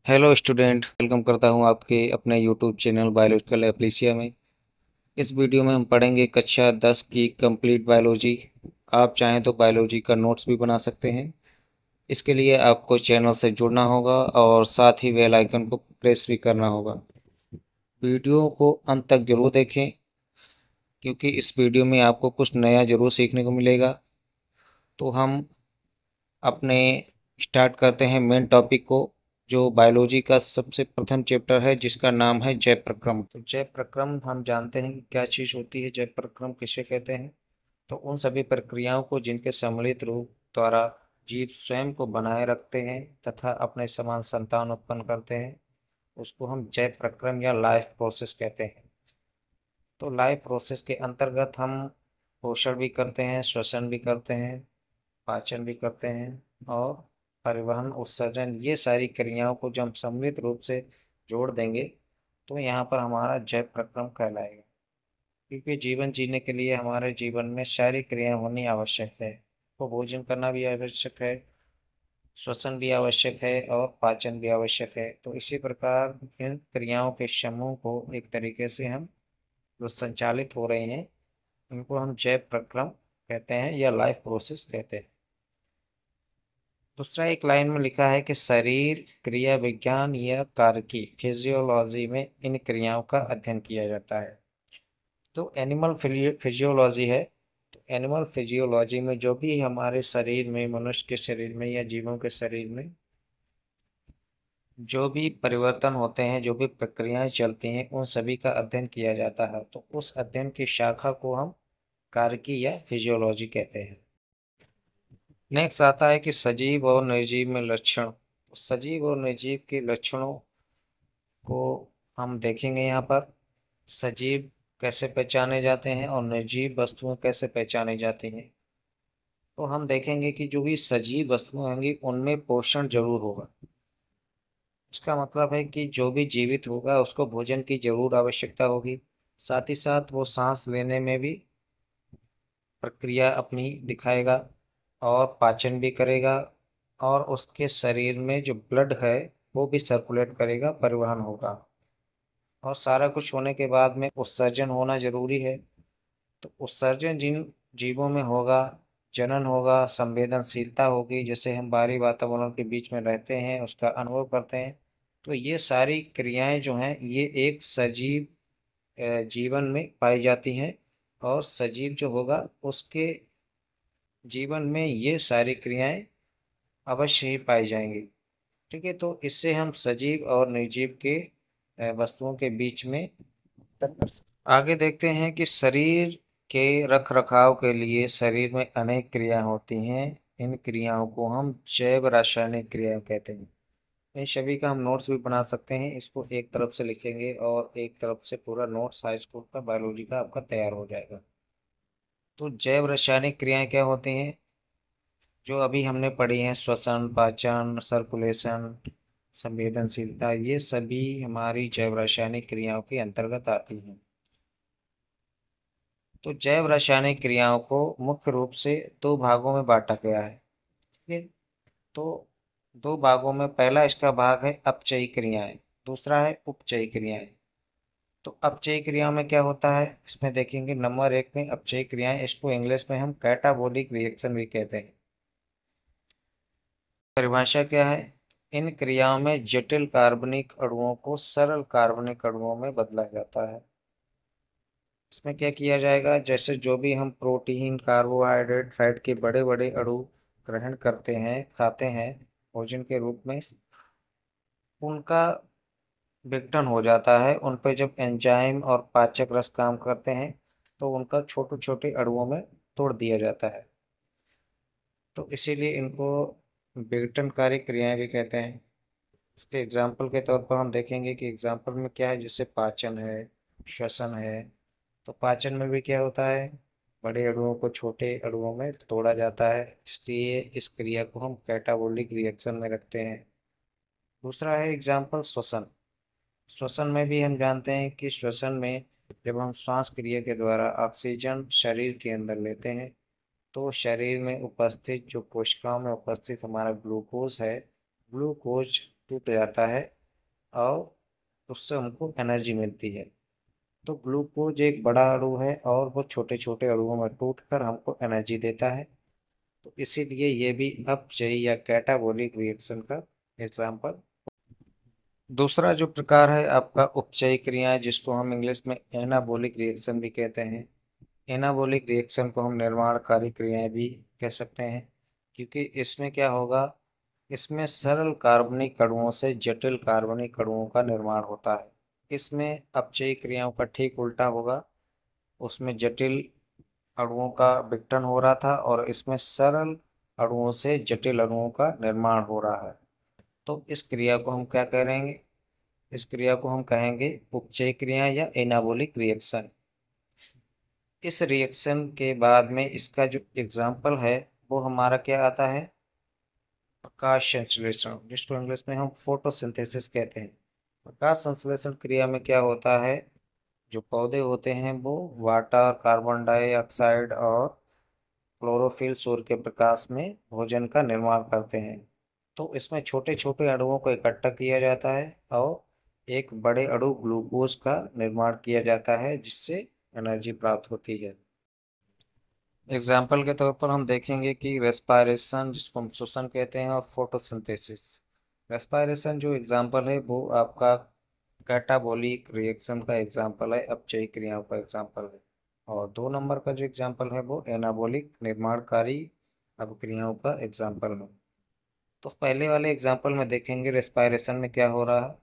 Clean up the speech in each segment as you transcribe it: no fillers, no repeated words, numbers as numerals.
Hello student, welcome करता हूं आपके अपने यूट्यूब चैनल बायोलॉजिकल एप्लीसिया में। इस वीडियो में हम पढ़ेंगे कक्षा 10 की कंप्लीट बायोलॉजी। आप चाहें तो बायोलॉजी का नोट्स भी बना सकते हैं। इसके लिए आपको चैनल से जुड़ना होगा और साथ ही बेल आइकन को प्रेस भी करना होगा। वीडियो को अंत तक जरूर देखें, क्योंकि इस वीडियो में आपको कुछ नया ज़रूर सीखने को मिलेगा। तो हम अपने स्टार्ट करते हैं मेन टॉपिक को, जो बायोलॉजी का सबसे प्रथम चैप्टर है, जिसका नाम है जैव प्रक्रम। तो जैव प्रक्रम हम जानते हैं कि क्या चीज़ होती है, जैव प्रक्रम किसे कहते हैं। तो उन सभी प्रक्रियाओं को जिनके सम्मिलित रूप द्वारा जीव स्वयं को बनाए रखते हैं तथा अपने समान संतान उत्पन्न करते हैं, उसको हम जैव प्रक्रम या लाइफ प्रोसेस कहते हैं। तो लाइफ प्रोसेस के अंतर्गत हम पोषण भी करते हैं, श्वसन भी करते हैं, पाचन भी करते हैं और परिवहन, उत्सर्जन, ये सारी क्रियाओं को जब हम सम्मिलित रूप से जोड़ देंगे तो यहाँ पर हमारा जैव प्रक्रम कहलाएगा। क्योंकि जीवन जीने के लिए हमारे जीवन में सारी क्रियाएं होनी आवश्यक है। तो भोजन करना भी आवश्यक है, श्वसन भी आवश्यक है और पाचन भी आवश्यक है। तो इसी प्रकार इन क्रियाओं के समूह को एक तरीके से हम जो संचालित हो रहे हैं, इनको हम जैव प्रक्रम कहते हैं या लाइफ प्रोसेस कहते हैं। दूसरा एक लाइन में लिखा है कि शरीर क्रिया विज्ञान या कार्की फिजियोलॉजी में इन क्रियाओं का अध्ययन किया जाता है। तो एनिमल फिजियोलॉजी है। तो एनिमल फिजियोलॉजी में जो भी हमारे शरीर में, मनुष्य के शरीर में या जीवों के शरीर में जो भी परिवर्तन होते हैं, जो भी प्रक्रियाएं चलती हैं, उन सभी का अध्ययन किया जाता है। तो उस अध्ययन की शाखा को हम कार्की या फिजियोलॉजी कहते हैं। नेक्स्ट आता है कि सजीव और निर्जीव में लक्षण। सजीव और निर्जीव के लक्षणों को हम देखेंगे यहाँ पर। सजीव कैसे पहचाने जाते हैं और निर्जीव वस्तुएं कैसे पहचानी जाती हैं। तो हम देखेंगे कि जो भी सजीव वस्तुएं होंगी उनमें पोषण जरूर होगा। इसका मतलब है कि जो भी जीवित होगा उसको भोजन की जरूर आवश्यकता होगी। साथ ही साथ वो सांस लेने में भी प्रक्रिया अपनी दिखाएगा और पाचन भी करेगा और उसके शरीर में जो ब्लड है वो भी सर्कुलेट करेगा, परिवहन होगा। और सारा कुछ होने के बाद में उत्सर्जन होना जरूरी है। तो उत्सर्जन जिन जीवों में होगा, जनन होगा, संवेदनशीलता होगी, जैसे हम बाहरी वातावरण के बीच में रहते हैं उसका अनुभव करते हैं। तो ये सारी क्रियाएं जो हैं ये एक सजीव जीवन में पाई जाती हैं। और सजीव जो होगा उसके जीवन में ये सारी क्रियाएं अवश्य ही पाई जाएंगी। ठीक है, तो इससे हम सजीव और निर्जीव के वस्तुओं के बीच में आगे देखते हैं कि शरीर के रख रखाव के लिए शरीर में अनेक क्रियाएं होती हैं। इन क्रियाओं को हम जैव रासायनिक क्रिया कहते हैं। इन सभी का हम नोट्स भी बना सकते हैं। इसको एक तरफ से लिखेंगे और एक तरफ से पूरा नोट्स हाई स्कूल का बायोलॉजी का आपका तैयार हो जाएगा। तो जैव रासायनिक क्रियाएं क्या होती हैं जो अभी हमने पढ़ी हैं, श्वसन, पाचन, सर्कुलेशन, संवेदनशीलता, ये सभी हमारी जैव रासायनिक क्रियाओं के अंतर्गत आती हैं। तो जैव रासायनिक क्रियाओं को मुख्य रूप से दो भागों में बांटा गया है। ठीक है, तो दो भागों में, पहला इसका भाग है अपचयी क्रियाएं, दूसरा है उपचयी क्रियाएं। तो अपचयी क्रियाओं में क्या होता है, इसमें देखेंगे नंबर एक में अपचयी क्रियाएं, इसको इंग्लिश में हम कैटाबोलिक रिएक्शन भी कहते हैं। परिभाषा क्या है, इन क्रियाओं में जटिल कार्बनिक अणुओं को सरल कार्बनिक अणुओं में बदला जाता है। इसमें क्या किया जाएगा, जैसे जो भी हम प्रोटीन, कार्बोहाइड्रेट, फैट के बड़े बड़े अणु ग्रहण करते हैं, खाते हैं भोजन के रूप में, उनका विघटन हो जाता है। उन पर जब एंजाइम और पाचक रस काम करते हैं तो उनका छोटे छोटे अणुओं में तोड़ दिया जाता है। तो इसीलिए इनको विघटनकारी क्रियाएं भी कहते हैं। इसके एग्जाम्पल के तौर पर हम देखेंगे कि एग्जाम्पल में क्या है, जैसे पाचन है, श्वसन है। तो पाचन में भी क्या होता है, बड़े अणुओं को छोटे अणुओं में तोड़ा जाता है, इसलिए इस क्रिया को हम कैटाबोलिक रिएक्शन में रखते हैं। दूसरा है एग्जाम्पल श्वसन। श्वसन में भी हम जानते हैं कि श्वसन में जब हम श्वास क्रिया के द्वारा ऑक्सीजन शरीर के अंदर लेते हैं तो शरीर में उपस्थित जो कोशिकाओं में उपस्थित हमारा ग्लूकोज है, ग्लूकोज टूट जाता है और उससे हमको एनर्जी मिलती है। तो ग्लूकोज एक बड़ा अणु है और वो छोटे छोटे अणुओं में टूटकर हमको एनर्जी देता है। तो इसीलिए ये भी अपचयी या कैटाबॉलिक रिएक्शन का एग्जाम्पल। दूसरा जो प्रकार है आपका उपचयी क्रियाएं, जिसको हम इंग्लिश में एनाबॉलिक रिएक्शन भी कहते हैं। एनाबॉलिक रिएक्शन को हम निर्माणकारी क्रियाएं भी कह सकते हैं, क्योंकि इसमें क्या होगा, इसमें सरल कार्बनिक अणुओं से जटिल कार्बनिक अणुओं का निर्माण होता है। इसमें अपचयी क्रियाओं का ठीक उल्टा होगा, उसमें जटिल अणुओं का विघटन हो रहा था और इसमें सरल अणुओं से जटिल अणुओं का निर्माण हो रहा है। तो इस क्रिया को हम क्या करेंगे, इस क्रिया को हम कहेंगे उपचयी क्रिया या एनाबॉलिक रिएक्शन। इस रिएक्शन के बाद में इसका जो एग्जाम्पल है वो हमारा क्या आता है, प्रकाश संश्लेषण, जिसको इंग्लिश में हम फोटोसिंथेसिस कहते हैं। प्रकाश संश्लेषण क्रिया में क्या होता है, जो पौधे होते हैं वो वाटर, कार्बन डाइऑक्साइड और क्लोरोफिल सूर्य के प्रकाश में भोजन का निर्माण करते हैं। तो इसमें छोटे छोटे अणुओं को इकट्ठा किया जाता है और एक बड़े अणु ग्लूकोज का निर्माण किया जाता है, जिससे एनर्जी प्राप्त होती है। एग्जाम्पल के तौर पर हम देखेंगे कि रेस्पायरेशन, जिसको हम श्वसन कहते हैं, और फोटोसिंथेसिस। रेस्पायरेशन जो एग्जाम्पल है वो आपका कैटाबॉलिक रिएक्शन का एग्जाम्पल है, अपचयी क्रियाओं का एग्जाम्पल है। और 2 नंबर का जो एग्जाम्पल है वो एनाबॉलिक निर्माणकारी अभिक्रियाओं का एग्जाम्पल है। तो पहले वाले एग्जाम्पल में देखेंगे रेस्पायरेशन में क्या हो रहा है।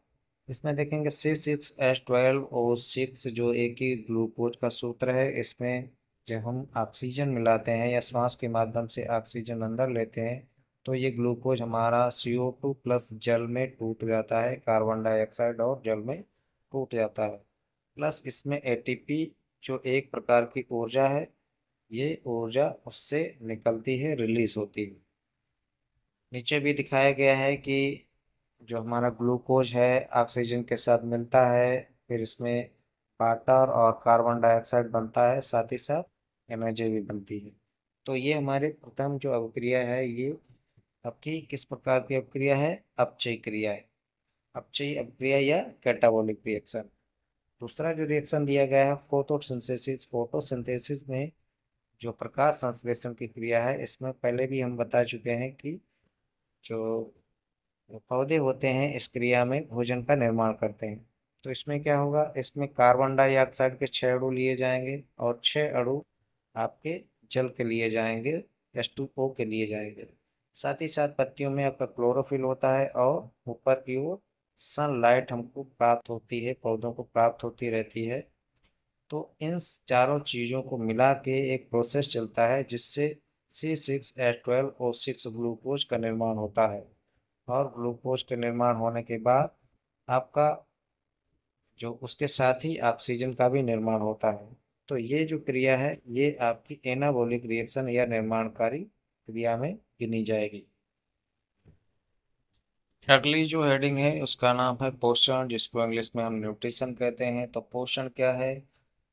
इसमें देखेंगे C6H12O6 जो एक ही ग्लूकोज का सूत्र है। इसमें जब हम ऑक्सीजन मिलाते हैं या श्वास के माध्यम से ऑक्सीजन अंदर लेते हैं तो ये ग्लूकोज हमारा CO2 प्लस जल में टूट जाता है, कार्बन डाइऑक्साइड और जल में टूट जाता है। प्लस इसमें ATP जो एक प्रकार की ऊर्जा है, ये ऊर्जा उससे निकलती है, रिलीज होती है। नीचे भी दिखाया गया है कि जो हमारा ग्लूकोज है ऑक्सीजन के साथ मिलता है, फिर इसमें वाटर और कार्बन डाइऑक्साइड बनता है, साथ ही साथ एनर्जी भी बनती है। तो ये हमारे प्रथम जो अभिक्रिया है ये आपकी किस प्रकार की अभिक्रिया है, अपचयी क्रिया है, अपचयी अभिक्रिया या कैटाबॉलिक रिएक्शन। दूसरा जो रिएक्शन दिया गया है फोटोसिंथेसिस। फोटोसिंथेसिस में जो प्रकाश संश्लेषण की क्रिया है, इसमें पहले भी हम बता चुके हैं कि जो पौधे होते हैं इस क्रिया में भोजन का निर्माण करते हैं। तो इसमें क्या होगा, इसमें कार्बन डाइऑक्साइड के 6 अणु लिए जाएंगे और 6 अणु आपके जल के लिए जाएंगे, H2O के लिए जाएंगे। साथ ही साथ पत्तियों में आपका क्लोरोफिल होता है और ऊपर की ओर सनलाइट हमको प्राप्त होती है, पौधों को प्राप्त होती रहती है। तो इन चारों चीज़ों को मिला के एक प्रोसेस चलता है जिससे C6H12O6 ग्लूकोज का निर्माण होता है। और ग्लूकोज के निर्माण होने के बाद आपका जो उसके साथ ही ऑक्सीजन का भी निर्माण होता है। तो ये जो क्रिया है ये आपकी एनाबॉलिक रिएक्शन या निर्माणकारी क्रिया में गिनी जाएगी। अगली जो हेडिंग है उसका नाम है पोषण, जिसको इंग्लिश में हम न्यूट्रिशन कहते हैं। तो पोषण क्या है,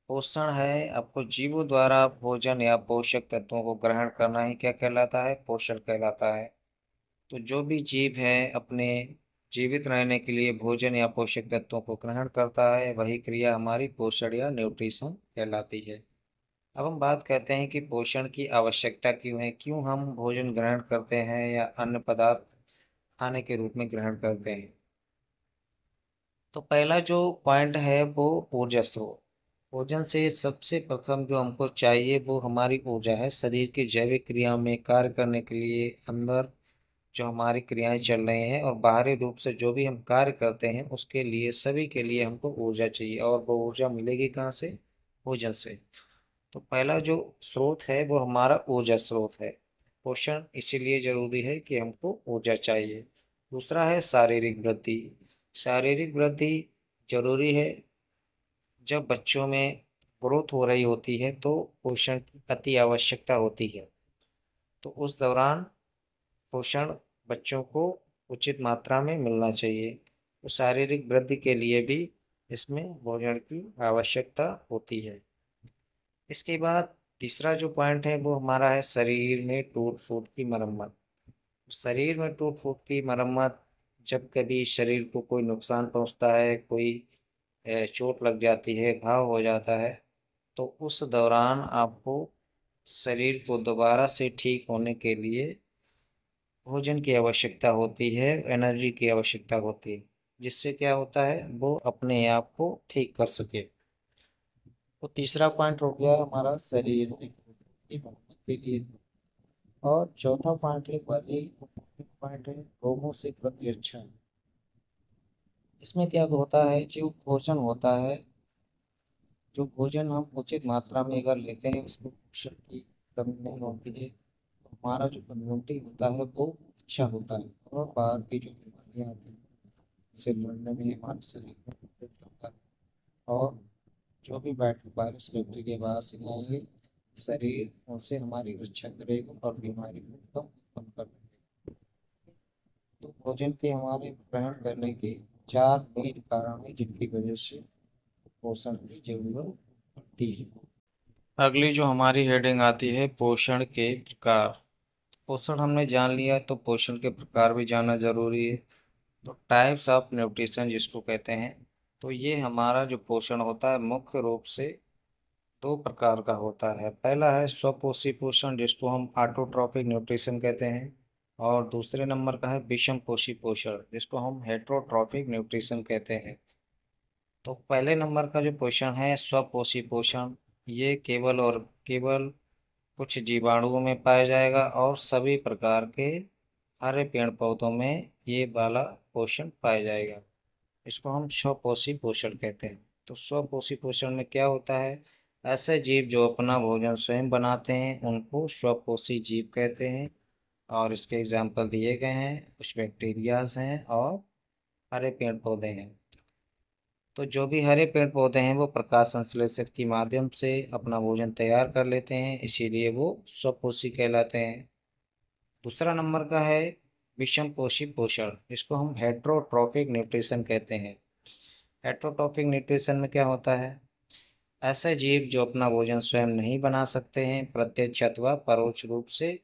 पोषण है आपको जीवों द्वारा भोजन या पोषक तत्वों को ग्रहण करना ही क्या कहलाता है, पोषण कहलाता है। तो जो भी जीव है अपने जीवित रहने के लिए भोजन या पोषक तत्वों को ग्रहण करता है, वही क्रिया हमारी पोषण या न्यूट्रिशन कहलाती है। अब हम बात करते हैं कि पोषण की आवश्यकता क्यों है, क्यों हम भोजन ग्रहण करते हैं या अन्य पदार्थ खाने के रूप में ग्रहण करते हैं। तो पहला जो पॉइंट है वो ऊर्जा स्रोत। भोजन से सबसे प्रथम जो हमको चाहिए वो हमारी ऊर्जा है। शरीर की जैविक क्रिया में कार्य करने के लिए अंदर जो हमारी क्रियाएं चल रही हैं और बाहरी रूप से जो भी हम कार्य करते हैं उसके लिए सभी के लिए हमको ऊर्जा चाहिए। और वो ऊर्जा मिलेगी कहाँ से, भोजन से। तो पहला जो स्रोत है वो हमारा ऊर्जा स्रोत है। पोषण इसीलिए जरूरी है कि हमको ऊर्जा चाहिए। दूसरा है शारीरिक वृद्धि। शारीरिक वृद्धि जरूरी है। जब बच्चों में ग्रोथ हो रही होती है तो पोषण की अति आवश्यकता होती है। तो उस दौरान पोषण बच्चों को उचित मात्रा में मिलना चाहिए। तो शारीरिक वृद्धि के लिए भी इसमें भोजन की आवश्यकता होती है। इसके बाद तीसरा जो पॉइंट है वो हमारा है शरीर में टूट फूट की मरम्मत। शरीर में टूट फूट की मरम्मत जब कभी शरीर को कोई नुकसान पहुंचता है, कोई चोट लग जाती है, घाव हो जाता है, तो उस दौरान आपको शरीर को दोबारा से ठीक होने के लिए भोजन की आवश्यकता होती है, एनर्जी की आवश्यकता होती है, जिससे क्या होता है वो अपने आप को ठीक कर सके। तो तीसरा पॉइंट हो गया हमारा शरीर की मरम्मत के लिए। और चौथा पॉइंट है पॉइंट है रोगों से प्रतिरक्षा। इसमें क्या होता है, जो भोजन होता है, जो भोजन हम उचित मात्रा में अगर लेते हैं उसमें पोषण की कमी नहीं होती है, तो हमारा जो इम्यूनिटी होता है वो अच्छा होता है, और बाहर की जो बीमारियां आती हैं उससे लड़ने में हमारे शरीर में मदद करता है। और जो भी वायरस बैक्टीरिया बाहर से आएंगे, शरीर उनसे हमारी रक्षा करेगा और बीमारी को कम कर देगा। तो भोजन के हमारे ग्रहण करने के चार मेन कारण हैं जिनकी वजह से पोषण की जरूरत पड़ती है। अगली जो हमारी हेडिंग आती है पोषण के प्रकार। पोषण हमने जान लिया, तो पोषण के प्रकार भी जानना जरूरी है। तो टाइप्स ऑफ न्यूट्रिशन जिसको कहते हैं, तो ये हमारा जो पोषण होता है मुख्य रूप से दो प्रकार का होता है। पहला है स्वपोषी पोषण जिसको हम ऑटोट्रॉफिक न्यूट्रिशन कहते हैं, और दूसरे नंबर का है विषम पोषी पोषण जिसको हम हेट्रोट्रॉफिक न्यूट्रिशन कहते हैं। तो पहले नंबर का जो पोषण है स्वपोषी पोषण, ये केवल और केवल कुछ जीवाणुओं में पाया जाएगा, और सभी प्रकार के हरे पेड़ पौधों में ये वाला पोषण पाया जाएगा। इसको हम स्वपोषी पोषण कहते हैं। तो स्वपोषी पोषण में क्या होता है, ऐसे जीव जो अपना भोजन स्वयं बनाते हैं उनको स्वपोषी जीव कहते हैं। और इसके एग्जाम्पल दिए गए हैं, कुछ बैक्टीरियाज हैं और हरे पेड़ पौधे हैं। तो जो भी हरे पेड़ पौधे हैं वो प्रकाश संश्लेषण के माध्यम से अपना भोजन तैयार कर लेते हैं, इसीलिए वो स्वपोषी कहलाते हैं। दूसरा नंबर का है विषम पोषी पोषण जिसको हम हेट्रोट्रॉफिक न्यूट्रिशन कहते हैं। हेट्रोट्रॉफिक न्यूट्रिशन में क्या होता है, ऐसे जीव जो अपना भोजन स्वयं नहीं बना सकते हैं, प्रत्यक्ष अथवा परोक्ष रूप से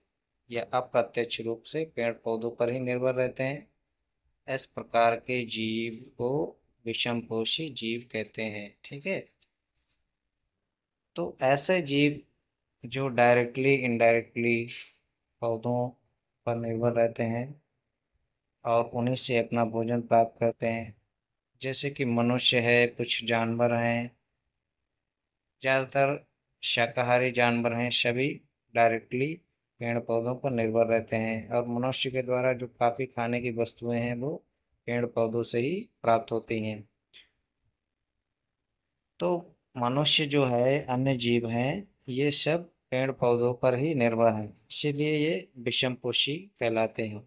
या अप्रत्यक्ष रूप से पेड़ पौधों पर ही निर्भर रहते हैं, इस प्रकार के जीव को विषमपोषी जीव कहते हैं। ठीक है। तो ऐसे जीव जो डायरेक्टली इनडायरेक्टली पौधों पर निर्भर रहते हैं और उन्हीं से अपना भोजन प्राप्त करते हैं, जैसे कि मनुष्य है, कुछ जानवर हैं, ज़्यादातर शाकाहारी जानवर हैं, सभी डायरेक्टली पेड़ पौधों पर निर्भर रहते हैं, और मनुष्य के द्वारा जो काफ़ी खाने की वस्तुएं हैं वो पेड़ पौधों से ही प्राप्त होती हैं। तो मनुष्य जो है, अन्य जीव हैं, ये सब पेड़ पौधों पर ही निर्भर हैं, इसीलिए ये विषमपोषी कहलाते हैं।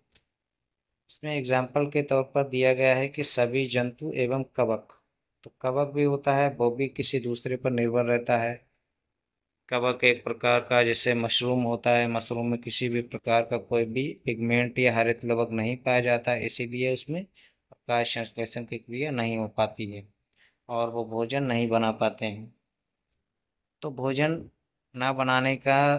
इसमें एग्जाम्पल के तौर पर दिया गया है कि सभी जंतु एवं कवक। तो कवक भी होता है, वो भी किसी दूसरे पर निर्भर रहता है। कवक एक प्रकार का जैसे मशरूम होता है, मशरूम में किसी भी प्रकार का कोई भी पिगमेंट या हरित लवक नहीं पाया जाता है, इसीलिए उसमें प्रकाश संश्लेषण की क्रिया नहीं हो पाती है और वो भोजन नहीं बना पाते हैं। तो भोजन ना बनाने का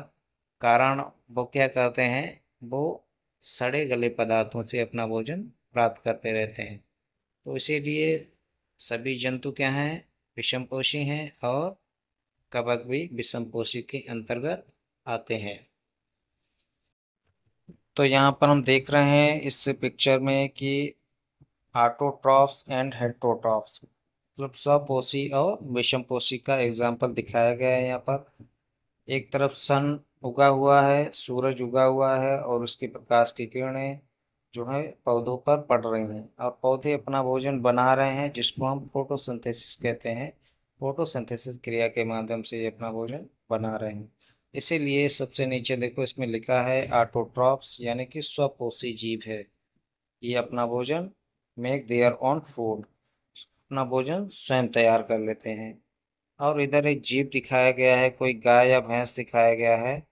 कारण वो क्या करते हैं, वो सड़े गले पदार्थों से अपना भोजन प्राप्त करते रहते हैं। तो इसीलिए सभी जंतु क्या हैं, विषमपोषी हैं, और कवक भी विषमपोषी के अंतर्गत आते हैं। तो यहाँ पर हम देख रहे हैं इस पिक्चर में कि ऑटोट्रॉफ्स एंड हेटेरोट्रॉफ्स, मतलब स्वपोषी और विषमपोषी का एग्जाम्पल दिखाया गया है। यहाँ पर एक तरफ सन उगा हुआ है, सूरज उगा हुआ है, और उसकी प्रकाश की किरणें जो है पौधों पर पड़ रही हैं, और पौधे अपना भोजन बना रहे हैं जिसको हम फोटोसिंथेसिस कहते हैं। फोटोसिंथेसिस क्रिया के माध्यम से ये अपना भोजन बना रहे हैं। इसीलिए सबसे नीचे देखो, इसमें लिखा है ऑटोट्रॉफ्स, यानी कि स्वपोषी जीव है। ये अपना भोजन मेक देयर ओन फूड, अपना भोजन स्वयं तैयार कर लेते हैं। और इधर एक जीव दिखाया गया है, कोई गाय या भैंस दिखाया गया है,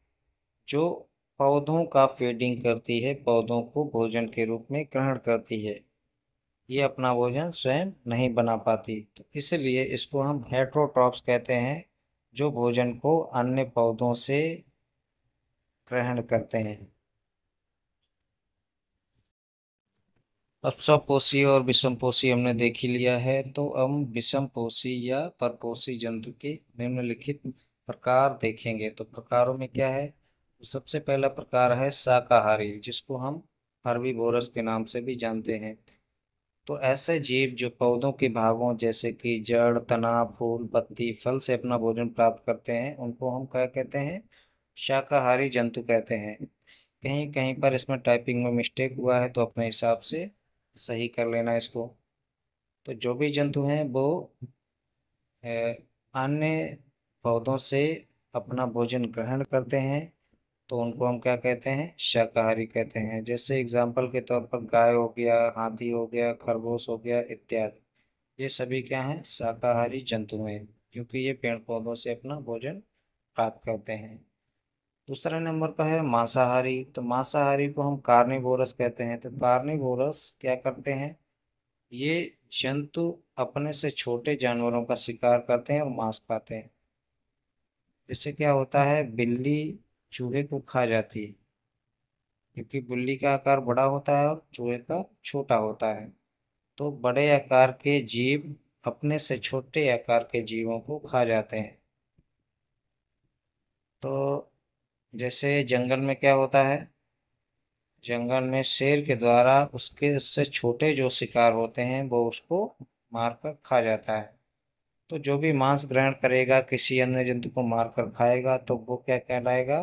जो पौधों का फीडिंग करती है, पौधों को भोजन के रूप में ग्रहण करती है। ये अपना भोजन स्वयं नहीं बना पाती, तो इसलिए इसको हम हेट्रोट्रॉप्स कहते हैं, जो भोजन को अन्य पौधों से ग्रहण करते हैं। अब स्वपोषी और विषमपोषी हमने देख ही लिया है, तो हम विषमपोषी या परपोषी जंतु के निम्नलिखित प्रकार देखेंगे। तो प्रकारों में क्या है, तो सबसे पहला प्रकार है शाकाहारी, जिसको हम हर्बीवोरस के नाम से भी जानते हैं। तो ऐसे जीव जो पौधों के भागों जैसे कि जड़, तना, फूल, पत्ती, फल से अपना भोजन प्राप्त करते हैं, उनको हम क्या कहते हैं, शाकाहारी जंतु कहते हैं। कहीं कहीं पर इसमें टाइपिंग में मिस्टेक हुआ है, तो अपने हिसाब से सही कर लेना इसको। तो जो भी जंतु हैं वो अ, अन्य पौधों से अपना भोजन ग्रहण करते हैं, तो उनको हम क्या कहते हैं, शाकाहारी कहते हैं। जैसे एग्जाम्पल के तौर पर गाय हो गया, हाथी हो गया, खरगोश हो गया इत्यादि। ये सभी क्या हैं, शाकाहारी जंतु हैं, क्योंकि ये पेड़ पौधों से अपना भोजन प्राप्त करते हैं। दूसरा नंबर पर है मांसाहारी। तो मांसाहारी को हम कार्निवोरस कहते हैं। तो कार्निवोरस क्या करते हैं, ये जंतु अपने से छोटे जानवरों का शिकार करते हैं और मांस खाते हैं। इससे क्या होता है, बिल्ली चूहे को खा जाती है, क्योंकि बिल्ली का आकार बड़ा होता है और चूहे का छोटा होता है। तो बड़े आकार के जीव अपने से छोटे आकार के जीवों को खा जाते हैं। तो जैसे जंगल में क्या होता है, जंगल में शेर के द्वारा उसके उससे छोटे जो शिकार होते हैं वो उसको मारकर खा जाता है। तो जो भी मांस ग्रहण करेगा, किसी अन्य जंतु को मारकर खाएगा, तो वो क्या कहलाएगा,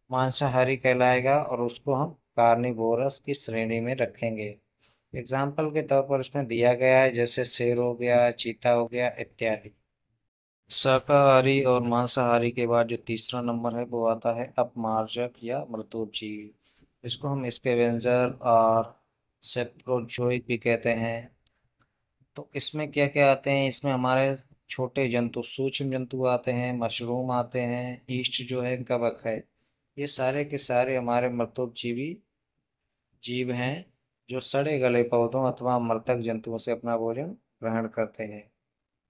मांसाहारी कहलाएगा, और उसको हम कार्निवोरस की श्रेणी में रखेंगे। एग्जाम्पल के तौर पर उसमें दिया गया है, जैसे शेर हो गया, चीता हो गया इत्यादि। शाकाहारी और मांसाहारी के बाद जो तीसरा नंबर है वो आता है अपमार्जक या मृतोपजीवी। इसको हम स्कैवेंजर और सेप्रोजोइक भी कहते हैं। तो इसमें क्या क्या आते हैं, इसमें हमारे छोटे जंतु, सूक्ष्म जंतु आते हैं, मशरूम आते हैं, ईस्ट जो है, कवक है। ये सारे के सारे हमारे मृतोपजीवी जीव हैं, जो सड़े गले पौधों अथवा मृतक जंतुओं से अपना भोजन ग्रहण करते हैं।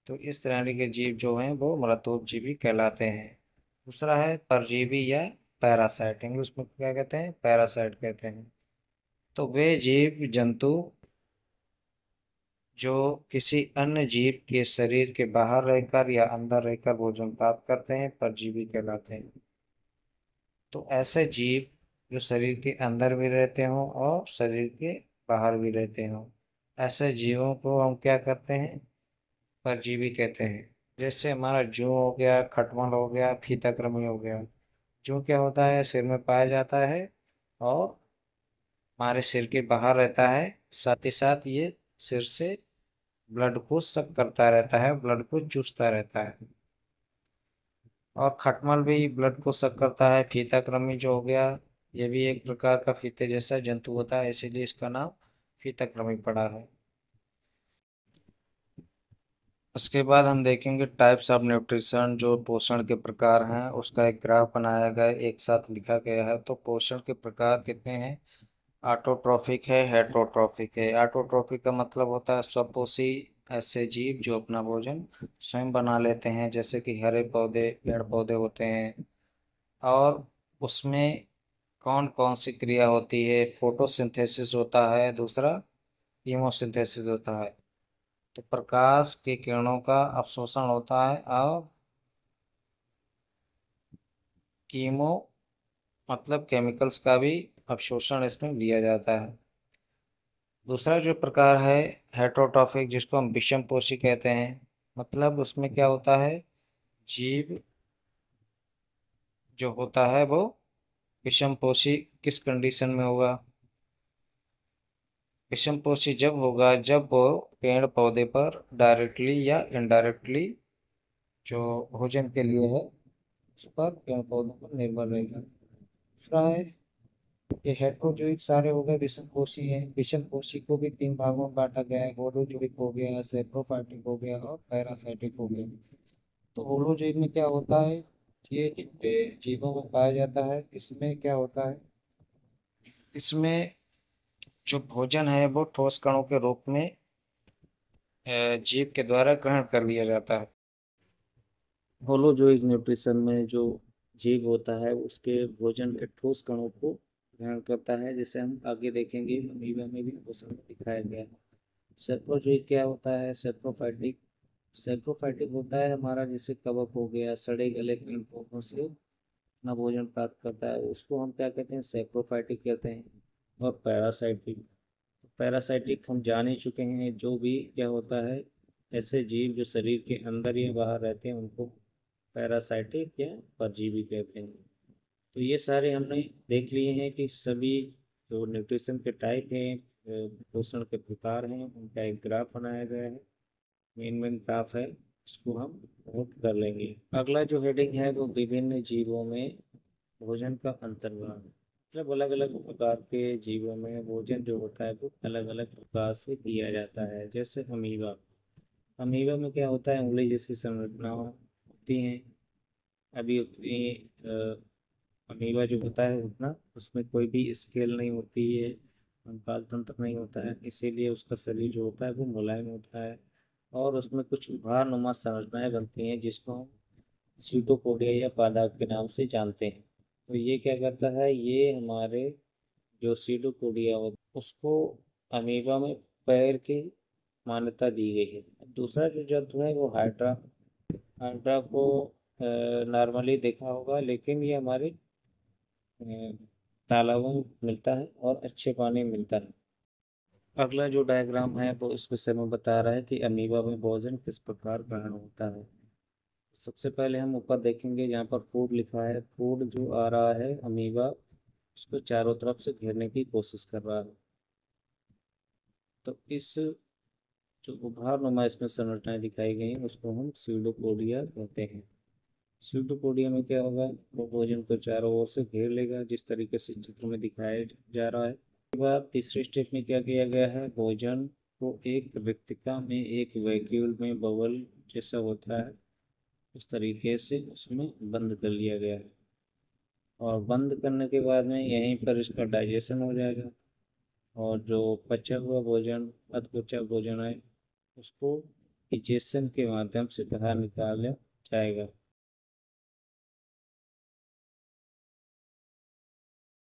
तो इस श्रेणी के जीव जो हैं वो मृतोपजीवी कहलाते हैं। दूसरा है परजीवी या पैरासाइट, इंग्लिश में क्या कहते हैं, पैरासाइट कहते हैं। तो वे जीव जंतु जो किसी अन्य जीव के शरीर के बाहर रहकर या अंदर रहकर भोजन प्राप्त करते हैं, परजीवी कहलाते हैं। तो ऐसे जीव जो शरीर के अंदर भी रहते हों और शरीर के बाहर भी रहते हों, ऐसे जीवों को हम क्या करते हैं, परजीवी कहते हैं। जैसे हमारा जू हो गया, खटमल हो गया, फीताकृमी हो गया। जू क्या होता है, सिर में पाया जाता है और हमारे सिर के बाहर रहता है, साथ ही साथ ये सिर से ब्लड को सक करता रहता है, ब्लड को चूसता रहता है। और खटमल भी ब्लड को सक करता है। फीताकृमी जो हो गया, ये भी एक प्रकार का फीते जैसा जंतु होता है, इसीलिए इसका नाम फीताकृमी पड़ा है। उसके बाद हम देखेंगे टाइप्स ऑफ न्यूट्रिशन, जो पोषण के प्रकार हैं उसका एक ग्राफ बनाया गया है, एक साथ लिखा गया है। तो पोषण के प्रकार कितने हैं, ऑटोट्रॉफिक है, हेटरोट्रॉफिक है। ऑटोट्रॉफिक का मतलब होता है स्वपोषी, ऐसे जीव जो अपना भोजन स्वयं बना लेते हैं, जैसे कि हरे पौधे, पेड़ पौधे होते हैं। और उसमें कौन कौन सी क्रिया होती है, फोटोसिंथेसिस होता है, दूसरा कीमोसिंथेसिस होता है। तो प्रकाश के किरणों का अवशोषण होता है, और कीमो मतलब केमिकल्स का भी अवशोषण इसमें लिया जाता है। दूसरा जो प्रकार है हेटरोट्रॉफिक, जिसको हम विषमपोषी कहते हैं, मतलब उसमें क्या होता है, जीव जो होता है वो विषमपोषी किस कंडीशन में होगा, विषमपोषी जब होगा जब वो पेड़ पौधे पर डायरेक्टली या इनडायरेक्टली जो भोजन के लिए है उस पर पेड़ पौधों पर निर्भर रहेगा। दूसरा है, ये हेट्रोजोइक सारे हो गए विषमपोषी हैं। विषमपोषी को भी तीन भागों में बांटा गया है, होलोजोइक हो गया, सेप्रोफाइटिक हो गया और पैरासाइटिक हो गया। तो होलोजोइक में क्या होता है, ये छोटे जीवों में पाया जाता है। इसमें क्या होता है, इसमें जो भोजन है वो ठोस कणों के रूप में जीव के द्वारा ग्रहण कर लिया जाता है। होलोजोइक न्यूट्रिशन में जो जीव होता है उसके भोजन के ठोस कणों को ग्रहण करता है, जैसे हम आगे देखेंगे अमीबा में भी पोषण दिखाया गया है। सेप्रोजोइक क्या होता है? सेप्रोफाइटिक, सेप्रोफाइटिक होता है हमारा जैसे कवक हो गया, सड़े गले पेड़ पौधों से अपना भोजन प्राप्त करता है, उसको हम क्या कहते हैं? सेप्रोफाइटिक कहते हैं। और पैरासाइटिक, पैरासाइटिक हम जान ही चुके हैं, जो भी क्या होता है, ऐसे जीव जो शरीर के अंदर या बाहर रहते हैं उनको पैरासाइटिक या परजीवी कहते हैं। तो ये सारे हमने देख लिए हैं कि सभी जो न्यूट्रिशन के टाइप हैं, पोषण के प्रकार हैं, उनका एक ग्राफ बनाया गया है, मेन मेन ग्राफ है, इसको हम नोट कर लेंगे। अगला जो हेडिंग है वो विभिन्न जीवों में भोजन का अंतर्ग्रहण, मतलब अलग अलग प्रकार के जीवों में भोजन जो होता है वो अलग अलग प्रकार से किया जाता है। जैसे अमीबा, अमीबा में क्या होता है? उंगली जैसी संरचना होती हैं। अभी उतनी अमीबा जो होता है उतना उसमें कोई भी स्केल नहीं होती है, कंकाल तंत्र नहीं होता है, इसीलिए उसका शरीर जो होता है वो मुलायम होता है और उसमें कुछ उभारनुमा संरचनाएं बनती हैं जिसको हम सीटोपोडिया या पादप के नाम से जानते हैं। तो ये क्या करता है? ये हमारे जो सीटोपोडिया हो उसको अमीबा में पैर की मान्यता दी गई है। दूसरा जो जंतु है वो हाइड्रा, हाइड्रा को नॉर्मली देखा होगा, लेकिन ये हमारे अ, तालाबों में मिलता है और अच्छे पानी में मिलता है। अगला जो डायग्राम है वो इस विषय में बता रहा है कि अमीबा में भोजन किस प्रकार ग्रहण होता है। सबसे पहले हम ऊपर देखेंगे, जहाँ पर फूड लिखा है, फूड जो आ रहा है अमीबा उसको चारों तरफ से घेरने की कोशिश कर रहा है। तो इस जो उभारनुमा इसमें संरचनाएं दिखाई गई हैं उसको हम स्यूडोपोडिया कहते हैं। स्यूडोपोडिया में क्या होगा? वो भोजन को चारों ओर से घेर लेगा, जिस तरीके से चित्र में दिखाया जा रहा है। उसके बाद तीसरे स्टेप में क्या किया गया है? भोजन को एक रिक्तिका में, एक वैक्यूल में, बबल जैसा होता है उस तरीके से उसमें बंद कर लिया गया है। और बंद करने के बाद में यहीं पर इसका डाइजेशन हो जाएगा और जो पचा हुआ भोजन, अधपचा भोजन है, उसको इजेशन के माध्यम से बाहर निकाला जाएगा।